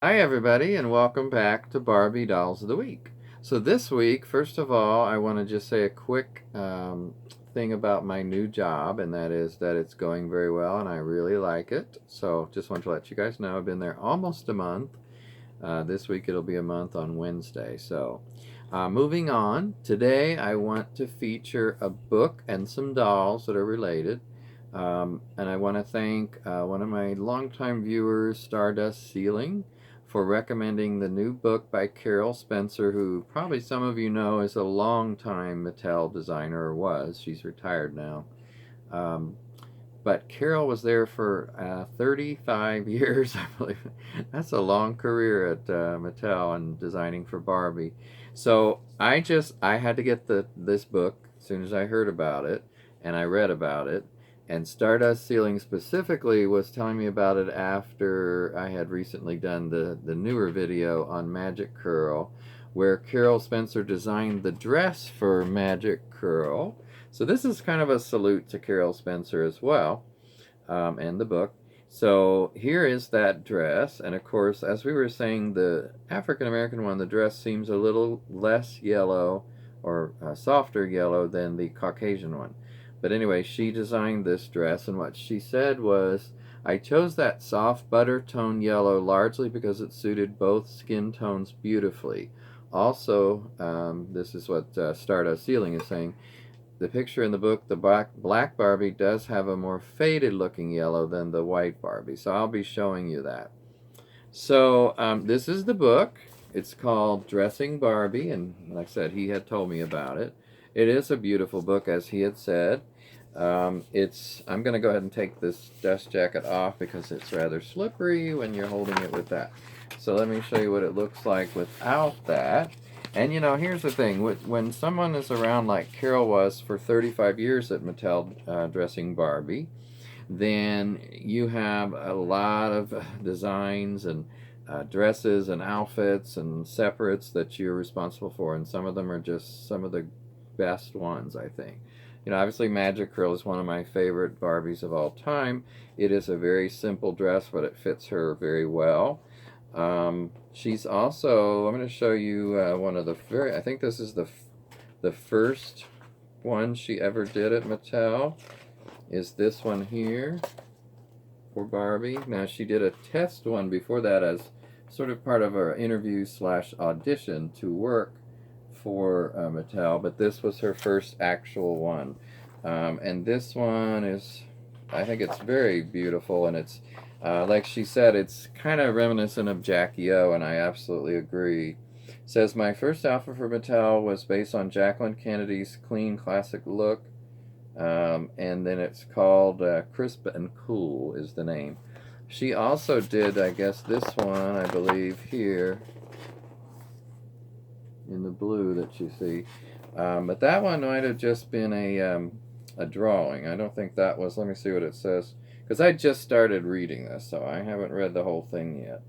Hi, everybody, and welcome back to Barbie Dolls of the Week. So, this week, first of all, I want to just say a quick thing about my new job, and that is that it's going very well and I really like it. So, just want to let you guys know I've been there almost a month. This week it'll be a month on Wednesday. So, moving on, today I want to feature a book and some dolls that are related. And I want to thank one of my longtime viewers, Stardust Ceiling, for recommending the new book by Carol Spencer, who probably some of you know is a longtime Mattel designer, or was. She's retired now. Um, but Carol was there for 35 years, I believe. That's a long career at Mattel and designing for Barbie. So I had to get this book as soon as I heard about it, and I read about it. And Stardust Ceiling specifically was telling me about it after I had recently done the newer video on Magic Curl, where Carol Spencer designed the dress for Magic Curl. So this is kind of a salute to Carol Spencer as well, and the book. So here is that dress, and of course, as we were saying, the African American one, the dress seems a little less yellow or softer yellow than the Caucasian one. But anyway, she designed this dress, and what she said was, I chose that soft butter tone yellow largely because it suited both skin tones beautifully. Also, this is what Stardust Ceiling is saying, the picture in the book, the black Barbie does have a more faded looking yellow than the white Barbie. So I'll be showing you that. So this is the book. It's called Dressing Barbie, and like I said, he had told me about it. It is a beautiful book, as he had said. I'm going to go ahead and take this dust jacket off because it's rather slippery when you're holding it with that. So let me show you what it looks like without that. And you know, here's the thing: when someone is around like Carol was for 35 years at Mattel dressing Barbie, then you have a lot of designs and dresses and outfits and separates that you're responsible for, and some of them are just some of the best ones, I think. You know, obviously Magic Curl is one of my favorite Barbies of all time. It is a very simple dress, but it fits her very well. She's also, I'm going to show you one of the I think this is the first one she ever did at Mattel, is this one here for Barbie. Now, she did a test one before that as sort of part of her interview slash audition to work for Mattel, but this was her first actual one. And this one is, I think it's very beautiful, and it's, like she said, it's kind of reminiscent of Jackie O, and I absolutely agree. It says, my first outfit for Mattel was based on Jacqueline Kennedy's clean classic look, and then it's called Crisp and Cool is the name. She also did, I guess, this one, I believe, here in the blue that you see. But that one might have just been a drawing. I don't think that was, let me see what it says, because I just started reading this, so I haven't read the whole thing yet.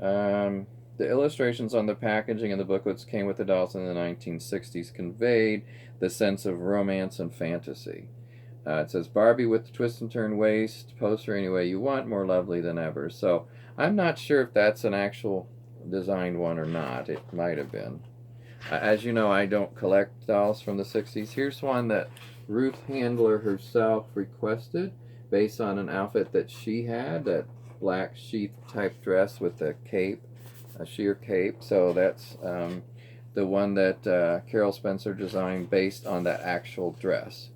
The illustrations on the packaging and the booklets came with the dolls in the 1960s, conveyed the sense of romance and fantasy. It says Barbie with the twist and turn waist, pose her any way you want, more lovely than ever. So I'm not sure if that's an actual designed one or not. It might have been. As you know, I don't collect dolls from the 60s. Here's one that Ruth Handler herself requested based on an outfit that she had, that black sheath type dress with a cape, a sheer cape. So that's the one that Carol Spencer designed based on that actual dress.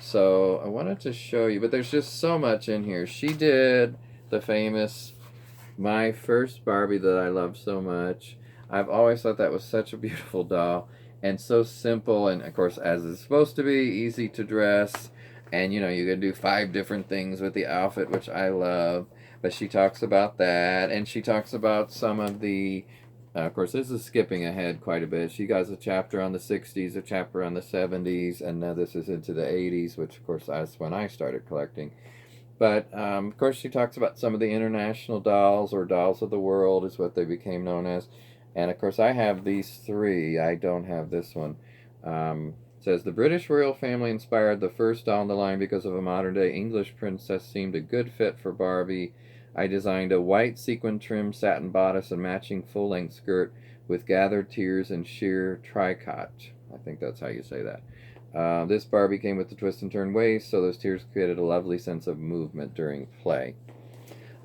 So I wanted to show you, but there's just so much in here. She did the famous My First Barbie that I love so much. I've always thought that was such a beautiful doll and so simple, and of course, as it's supposed to be, easy to dress. And you know, you can do 5 different things with the outfit, which I love. But she talks about that, and she talks about some of the. Of course, this is skipping ahead quite a bit. She has a chapter on the 60s, a chapter on the 70s, and now this is into the 80s, which, of course, that's when I started collecting. But, of course, she talks about some of the international dolls, or dolls of the world is what they became known as. And, of course, I have these 3. I don't have this one. It says, the British royal family inspired the first doll in the line because of a modern-day English princess seemed a good fit for Barbie. I designed a white sequin trim satin bodice and matching full-length skirt with gathered tiers and sheer tricot. I think that's how you say that. This Barbie came with the twist and turn waist, so those tiers created a lovely sense of movement during play.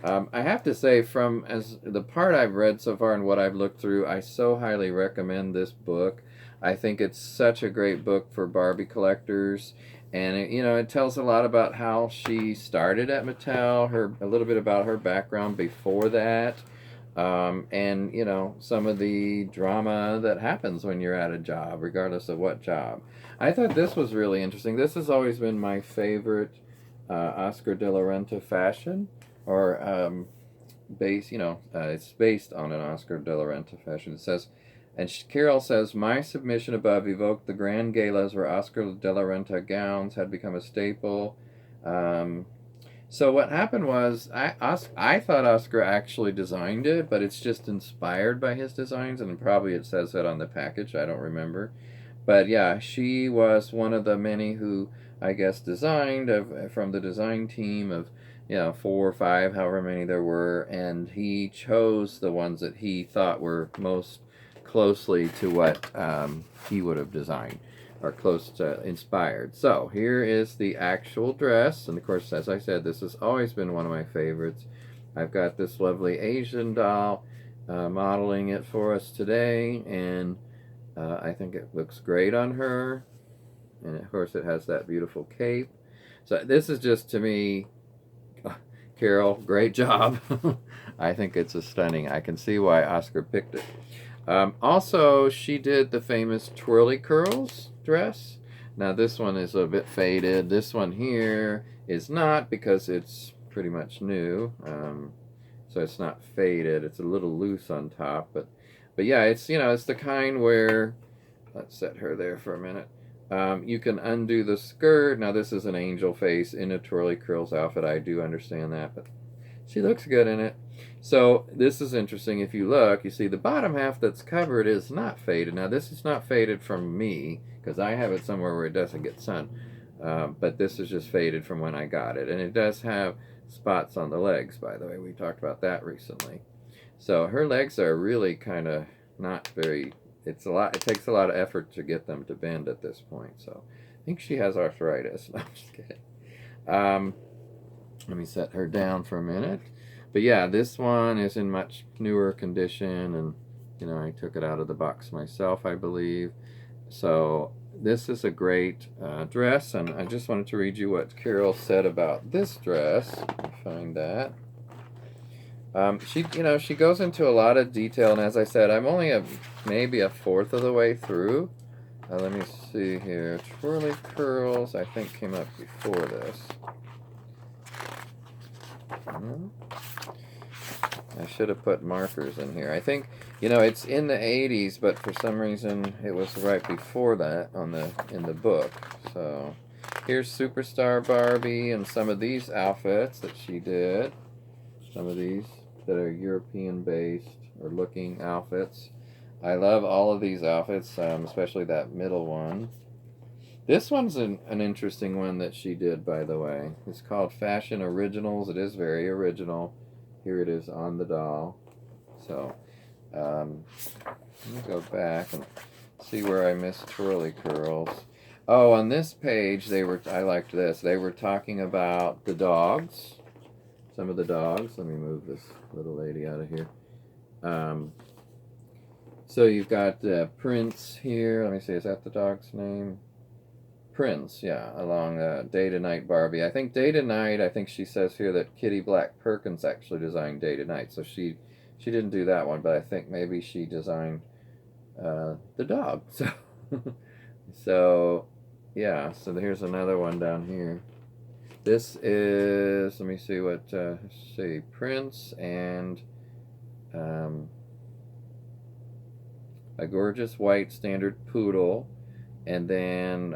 I have to say, from as the part I've read so far and what I've looked through, I so highly recommend this book. I think it's such a great book for Barbie collectors, and it tells a lot about how she started at Mattel, a little bit about her background before that, and some of the drama that happens when you're at a job, regardless of what job. I thought this was really interesting. This has always been my favorite Oscar de la Renta fashion, or it's based on an Oscar de la Renta fashion. It says, and Carol says, my submission above evoked the grand galas where Oscar de la Renta gowns had become a staple. So what happened was, I thought Oscar actually designed it, but it's just inspired by his designs, and probably it says that on the package. I don't remember. But yeah, she was one of the many who, I guess, designed from the design team of 4 or 5, however many there were, and he chose the ones that he thought were most closely to what he would have designed, or close to inspired. So here is the actual dress, and of course, as I said, this has always been one of my favorites. I've got this lovely Asian doll modeling it for us today, and I think it looks great on her, and of course it has that beautiful cape. So this is just, to me, Carol, great job. I think it's stunning. I can see why Oscar picked it. Also, she did the famous Twirly Curls dress. Now this one is a bit faded. This one here is not, because it's pretty much new. So it's not faded. It's a little loose on top, but yeah, it's it's the kind where, let's set her there for a minute. You can undo the skirt. Now this is an angel face in a Twirly Curls outfit. I do understand that, but she looks good in it. So this is interesting. If you look, you see the bottom half that's covered is not faded. Now this is not faded from me, because I have it somewhere where it doesn't get sun. But this is just faded from when I got it. And it does have spots on the legs, by the way. We talked about that recently. So her legs are really kind of not very... It takes a lot of effort to get them to bend at this point. So I think she has arthritis. No, I'm just kidding. Let me set her down for a minute. But yeah, this one is in much newer condition, and I took it out of the box myself, I believe. So this is a great dress, and I just wanted to read you what Carol said about this dress. Let me find that. She goes into a lot of detail, and as I said, I'm only maybe a fourth of the way through. Let me see here. Twirly Curls, I think, came up before this. I should have put markers in here. I think, it's in the 80s, but for some reason it was right before that in the book. So here's Superstar Barbie and some of these outfits that she did. Some of these that are European-based or looking outfits. I love all of these outfits, especially that middle one. This one's an interesting one that she did, by the way. It's called Fashion Originals. It is very original. Here it is on the doll. So, let me go back and see where I missed Twirly Curls. Oh, on this page, I liked this. They were talking about the dogs. Some of the dogs. Let me move this little lady out of here. So you've got Prince here. Let me see, is that the dog's name? Prince, yeah, along Day to Night Barbie. I think Day to Night, I think she says here that Kitty Black Perkins actually designed Day to Night. So she didn't do that one, but I think maybe she designed the dog. So yeah, so here's another one down here. This is, let me see what, Prince and a gorgeous white standard poodle. And then,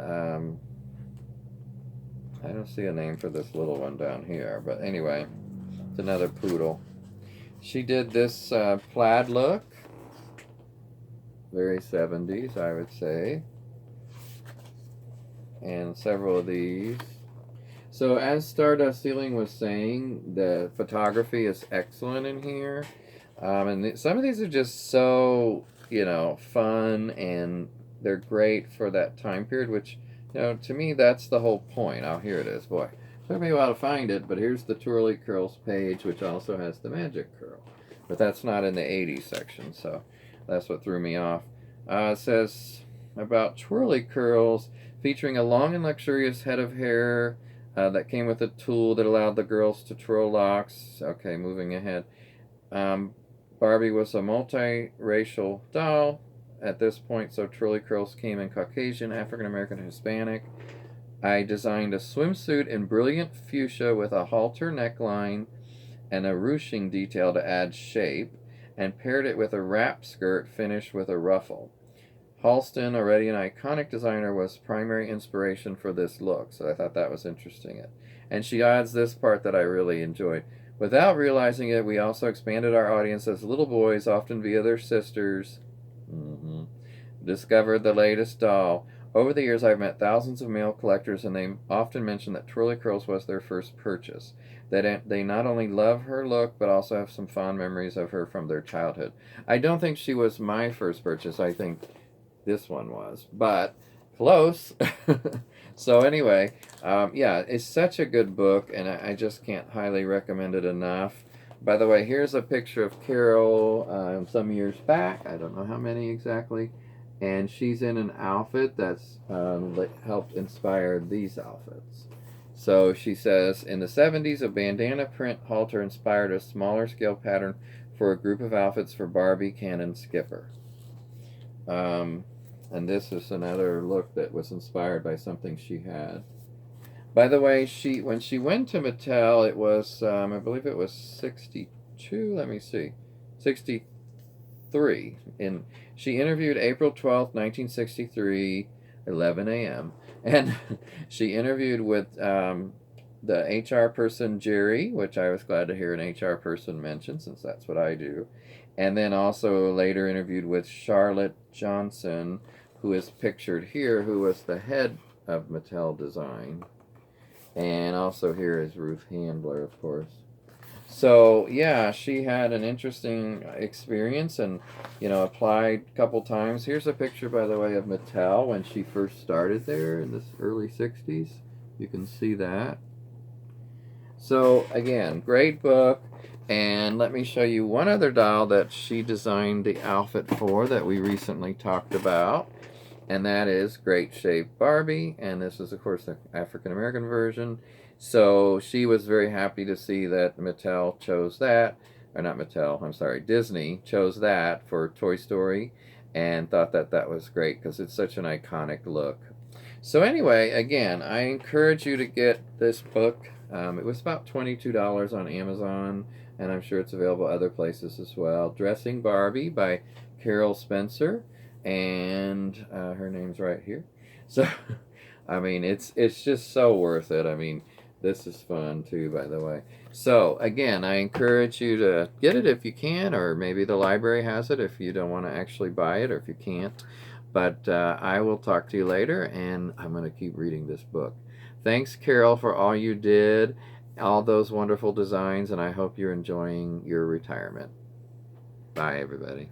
I don't see a name for this little one down here, but anyway, it's another poodle. She did this plaid look, very 70s, I would say, and several of these. So as Stardust Ceiling was saying, the photography is excellent in here. And some of these are just so, fun, and they're great for that time period, which, to me, that's the whole point. Oh, here it is. Boy, took me a while to find it, but here's the Twirly Curls page, which also has the magic curl. But that's not in the 80s section, so that's what threw me off. It says about Twirly Curls, featuring a long and luxurious head of hair that came with a tool that allowed the girls to twirl locks. Okay, moving ahead. Barbie was a multiracial doll at this point, so Twirly Curls came in Caucasian, African American, and Hispanic. I designed a swimsuit in brilliant fuchsia with a halter neckline and a ruching detail to add shape, and paired it with a wrap skirt finished with a ruffle. Halston, already an iconic designer, was primary inspiration for this look, so I thought that was interesting. And she adds this part that I really enjoyed. Without realizing it, we also expanded our audience as little boys, often via their sisters, discovered the latest doll. Over the years, I've met thousands of male collectors, and they often mention that Twirly Curls was their first purchase. They not only love her look, but also have some fond memories of her from their childhood. I don't think she was my first purchase. I think this one was, but close. So anyway, yeah, it's such a good book, and I just can't highly recommend it enough. By the way, here's a picture of Carol some years back. I don't know how many exactly. And she's in an outfit that's helped inspire these outfits. So she says, in the 70s, a bandana print halter inspired a smaller scale pattern for a group of outfits for Barbie, Ken, and Skipper. And this is another look that was inspired by something she had. By the way, when she went to Mattel, it was, I believe it was 62, let me see, 63. She interviewed April 12th, 1963, 11 a.m. And she interviewed with the HR person, Jerry, which I was glad to hear an HR person mention, since that's what I do. And then also later interviewed with Charlotte Johnson, who is pictured here, who was the head of Mattel Design. And also here is Ruth Handler, of course. So, yeah, she had an interesting experience and, applied a couple times. Here's a picture, by the way, of Mattel when she first started there in the early 60s. You can see that. So, again, great book. And let me show you one other doll that she designed the outfit for that we recently talked about. And that is Great Shape Barbie. And this is, of course, the African-American version. So she was very happy to see that Mattel chose that. Or not Mattel, I'm sorry, Disney chose that for Toy Story. And thought that that was great because it's such an iconic look. So anyway, again, I encourage you to get this book. It was about $22 on Amazon. And I'm sure it's available other places as well. Dressing Barbie by Carol Spencer. And her name's right here. So, I mean, it's just so worth it. I mean, this is fun too, by the way. So, again, I encourage you to get it if you can, or maybe the library has it if you don't want to actually buy it, or if you can't. But I will talk to you later, and I'm going to keep reading this book. Thanks, Carol, for all you did, all those wonderful designs, and I hope you're enjoying your retirement. Bye, everybody.